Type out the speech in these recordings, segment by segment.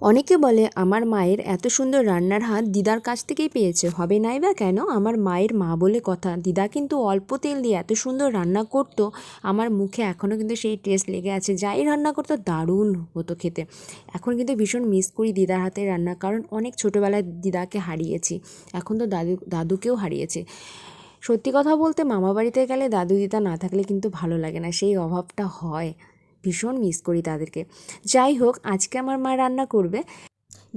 অনেকে বলে আমার মায়ের এত সুন্দর রান্নার হাত দিদার কাছ থেকেই পেয়েছে, হবে নাই বা কেন? আমার মায়ের মা বলে কথা। দিদা কিন্তু অল্প তেল দিয়ে এত সুন্দর রান্না করতো, আমার মুখে এখনও কিন্তু সেই টেস্ট লেগে আছে। যাই রান্না করতো দারুণ হতো খেতে। এখন কিন্তু ভীষণ মিস করি দিদার হাতের রান্না, কারণ অনেক ছোটোবেলায় দিদাকে হারিয়েছি, এখন তো দাদুকেও হারিয়েছি। সত্যি কথা বলতে মামা বাড়িতে গেলে দাদু দিদা না থাকলে কিন্তু ভালো লাগে না, সেই অভাবটা হয়, ভীষণ মিস করি তাদেরকে। যাই হোক, আজকে আমার মা রান্না করবে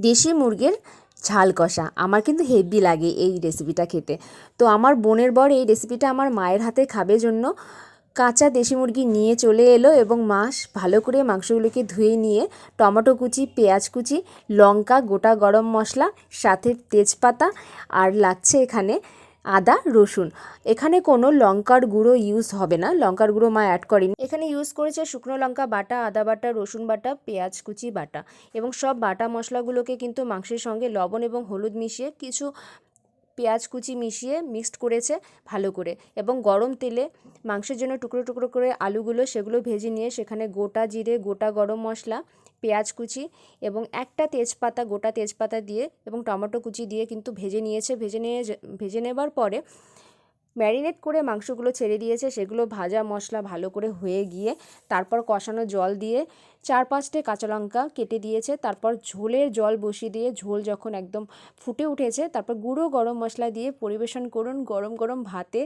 দেশি মুরগির ঝাল কষা। আমার কিন্তু হেভি লাগে এই রেসিপিটা খেতে। তো আমার বোনের বর এই রেসিপিটা আমার মায়ের হাতে খাবে জন্য কাঁচা দেশি মুরগি নিয়ে চলে এলো, এবং ভালো করে মাংসগুলোকে ধুয়ে নিয়ে টমেটো কুচি, পেঁয়াজ কুচি, লঙ্কা, গোটা গরম মশলা, সাথে তেজপাতা, আর লাগছে এখানে আদা রসুন। এখানে কোনো লঙ্কার গুঁড়ো ইউজ হবে না, লঙ্কার গুঁড়ো মা অ্যাড করেনি। এখানে ইউজ করেছে শুকনো লঙ্কা বাটা, আদা বাটা, রসুন বাটা, পেঁয়াজ কুচি বাটা, এবং সব বাটা মশলাগুলোকে কিন্তু মাংসের সঙ্গে লবণ এবং হলুদ মিশিয়ে, কিছু পেঁয়াজ কুচি মিশিয়ে মিক্সড করেছে ভালো করে, এবং গরম তেলে মাংসের জন্য টুকরো টুকরো করে আলুগুলো সেগুলো ভেজে নিয়ে সেখানে গোটা জিরে, গোটা গরম মশলা, পেঁয়াজ কুচি এবং একটা তেজপাতা, গোটা তেজপাতা দিয়ে এবং টমেটো কুচি দিয়ে কিন্তু ভেজে নিয়েছে। ভেজে নেবার পরে ম্যারিনেট করে মাংসগুলো ছেড়ে দিয়েছে। সেগুলো ভাজা মশলা ভালো করে হয়ে গিয়ে তারপর কষানো জল দিয়ে 4-5টে কাঁচা লঙ্কা কেটে দিয়েছে। তারপর ঝোলের জল বসিয়ে দিয়ে ঝোল যখন একদম ফুটে উঠেছে, তারপর গুঁড়ো গরম মশলা দিয়ে পরিবেশন করুন গরম গরম ভাতে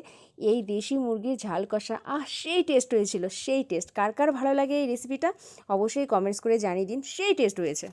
এই দেশি মুরগির ঝাল কষা। সেই টেস্ট হয়েছিল, সেই টেস্ট। কার কার ভালো লাগে এই রেসিপিটা অবশ্যই কমেন্টস করে জানিয়ে দিন, সেই টেস্ট হয়েছে।